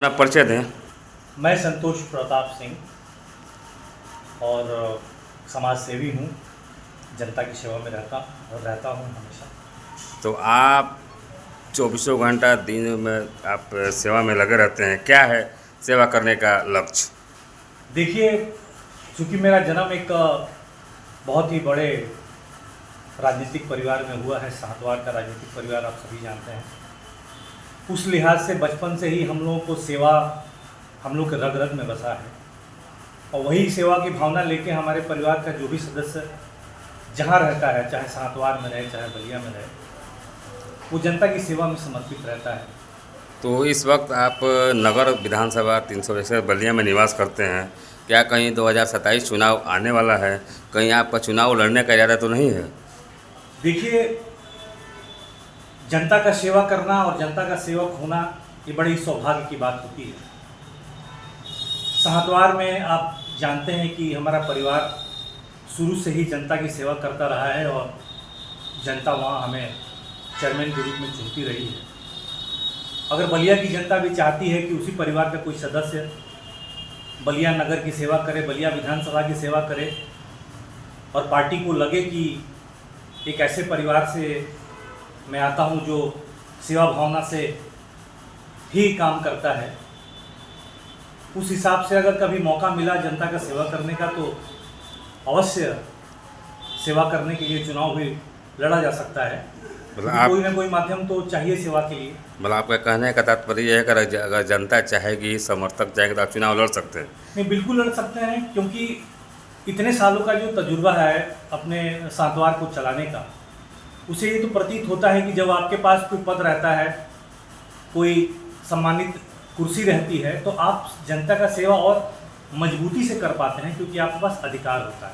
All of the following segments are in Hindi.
अपना परिचय दें। मैं संतोष प्रताप सिंह और समाज सेवी हूँ। जनता की सेवा में रहता हूँ हमेशा। तो आप चौबीसों घंटा दिन में आप सेवा में लगे रहते हैं, क्या है सेवा करने का लक्ष्य? देखिए, चूँकि मेरा जन्म एक बहुत ही बड़े राजनीतिक परिवार में हुआ है, साहतवार का राजनीतिक परिवार आप सभी जानते हैं। उस लिहाज से बचपन से ही हम लोगों को सेवा हम लोग के रग रग में बसा है और वही सेवा की भावना लेके हमारे परिवार का जो भी सदस्य जहाँ रहता है, चाहे साहतवार में रहे चाहे बलिया में रहे, वो जनता की सेवा में समर्पित रहता है। तो इस वक्त आप नगर विधानसभा 361 बलिया में निवास करते हैं। क्या कहीं 2027 चुनाव आने वाला है, कहीं आपका चुनाव लड़ने का इरादा तो नहीं है? देखिए, जनता का सेवा करना और जनता का सेवक होना ये बड़ी सौभाग्य की बात होती है। साहतवार में आप जानते हैं कि हमारा परिवार शुरू से ही जनता की सेवा करता रहा है और जनता वहाँ हमें चेयरमैन के रूप में चुनती रही है। अगर बलिया की जनता भी चाहती है कि उसी परिवार का कोई सदस्य बलिया नगर की सेवा करे, बलिया विधानसभा की सेवा करे और पार्टी को लगे कि एक ऐसे परिवार से मैं आता हूँ जो सेवा भावना से ही काम करता है, उस हिसाब से अगर कभी मौका मिला जनता का सेवा करने का तो अवश्य सेवा करने के लिए चुनाव भी लड़ा जा सकता है। मतलब कोई ना कोई माध्यम तो चाहिए सेवा के लिए। मतलब आपका कहने का तात्पर्य है कि अगर जनता चाहेगी, समर्थक चाहेंगे तो आप चुनाव लड़ सकते हैं? नहीं, बिल्कुल लड़ सकते हैं, क्योंकि इतने सालों का जो तजुर्बा है अपने साहतवार को चलाने का, उसे ये तो प्रतीत होता है कि जब आपके पास कोई पद रहता है, कोई सम्मानित कुर्सी रहती है, तो आप जनता का सेवा और मजबूती से कर पाते हैं, क्योंकि आपके पास अधिकार होता है।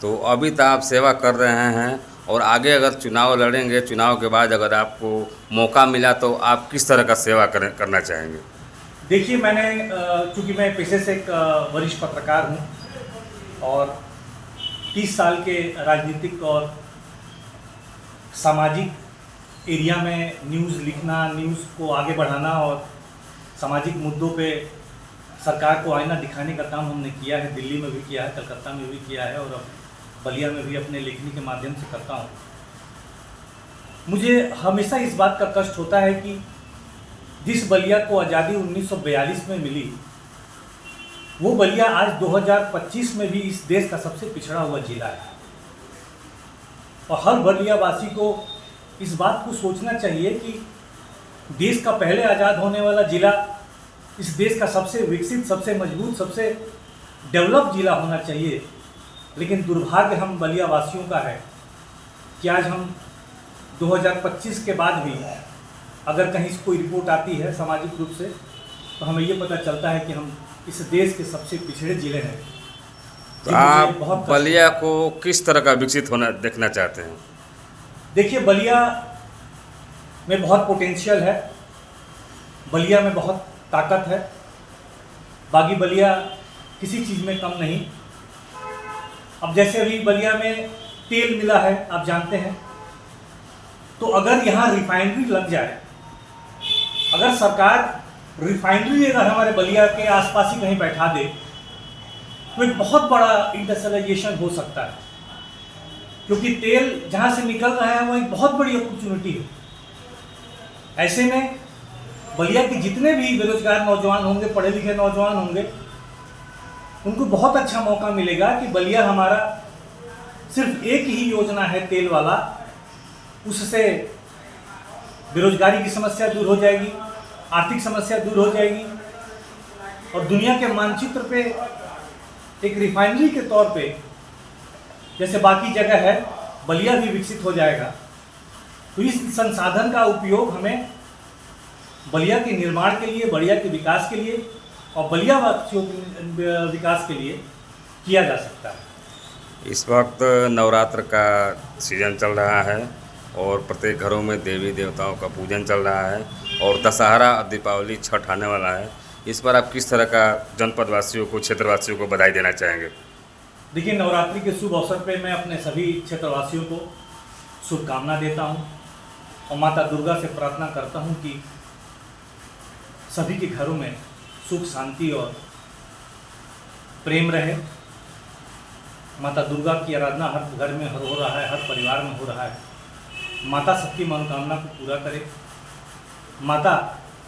तो अभी तो आप सेवा कर रहे हैं और आगे अगर चुनाव लड़ेंगे, चुनाव के बाद अगर आपको मौका मिला तो आप किस तरह का सेवा करना चाहेंगे? देखिए, मैंने चूँकि मैं पेशे से एक वरिष्ठ पत्रकार हूँ और 30 साल के राजनीतिक और सामाजिक एरिया में न्यूज़ लिखना, न्यूज़ को आगे बढ़ाना और सामाजिक मुद्दों पे सरकार को आईना दिखाने का काम हमने किया है। दिल्ली में भी किया है, कलकत्ता में भी किया है और अब बलिया में भी अपने लेखनी के माध्यम से करता हूँ। मुझे हमेशा इस बात का कष्ट होता है कि जिस बलिया को आज़ादी 1942 में मिली, वो बलिया आज 2025 में भी इस देश का सबसे पिछड़ा हुआ जिला है। और हर बलियावासी को इस बात को सोचना चाहिए कि देश का पहले आज़ाद होने वाला जिला इस देश का सबसे विकसित, सबसे मजबूत, सबसे डेवलप जिला होना चाहिए। लेकिन दुर्भाग्य हम बलियावासियों का है कि आज हम 2025 के बाद भी अगर कहीं से कोई रिपोर्ट आती है सामाजिक रूप से, तो हमें ये पता चलता है कि हम इस देश के सबसे पिछड़े जिले हैं। तो आप बलिया को किस तरह का विकसित होना देखना चाहते हैं? देखिए, बलिया में बहुत पोटेंशियल है, बलिया में बहुत ताकत है। बागी बलिया किसी चीज़ में कम नहीं। अब जैसे अभी बलिया में तेल मिला है, आप जानते हैं, तो अगर यहाँ रिफाइनरी लग जाए, अगर सरकार रिफाइनरी अगर हमारे बलिया के आसपास ही कहीं बैठा दे, तो एक बहुत बड़ा इंडस्ट्रियलाइजेशन हो सकता है, क्योंकि तेल जहाँ से निकल रहा है वो एक बहुत बड़ी अपॉर्चुनिटी है। ऐसे में बलिया के जितने भी बेरोजगार नौजवान होंगे, पढ़े लिखे नौजवान होंगे, उनको बहुत अच्छा मौका मिलेगा कि बलिया हमारा सिर्फ एक ही योजना है तेल वाला, उससे बेरोजगारी की समस्या दूर हो जाएगी, आर्थिक समस्या दूर हो जाएगी और दुनिया के मानचित्र पे एक रिफाइनरी के तौर पे जैसे बाकी जगह है, बलिया भी विकसित हो जाएगा। तो इस संसाधन का उपयोग हमें बलिया के निर्माण के लिए, बलिया के विकास के लिए और बलिया वासियों के विकास के लिए किया जा सकता है। इस वक्त नवरात्र का सीजन चल रहा है और प्रत्येक घरों में देवी देवताओं का पूजन चल रहा है और दशहरा, दीपावली, छठ आने वाला है। इस पर आप किस तरह का जनपद वासियों को, क्षेत्रवासियों को बधाई देना चाहेंगे? देखिए, नवरात्रि के शुभ अवसर पे मैं अपने सभी क्षेत्रवासियों को शुभकामना देता हूँ और माता दुर्गा से प्रार्थना करता हूँ कि सभी के घरों में सुख शांति और प्रेम रहे। माता दुर्गा की आराधना हर घर में हो रहा है, हर परिवार में हो रहा है। माता सबकी मनोकामना को पूरा करे, माता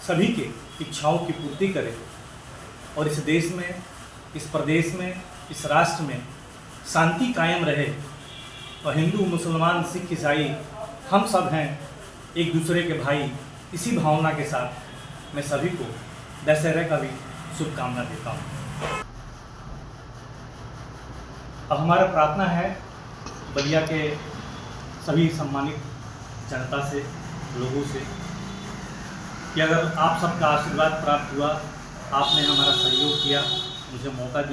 सभी के इच्छाओं की पूर्ति करे और इस देश में, इस प्रदेश में, इस राष्ट्र में शांति कायम रहे और हिंदू, मुसलमान, सिख, ईसाई हम सब हैं एक दूसरे के भाई। इसी भावना के साथ मैं सभी को दशहरे का भी शुभकामना देता हूँ। अब हमारा प्रार्थना है बलिया के सभी सम्मानित जनता से, लोगों से, कि अगर आप सबका आशीर्वाद प्राप्त हुआ, आपने हमारा सहयोग किया, मुझे मौका दिया।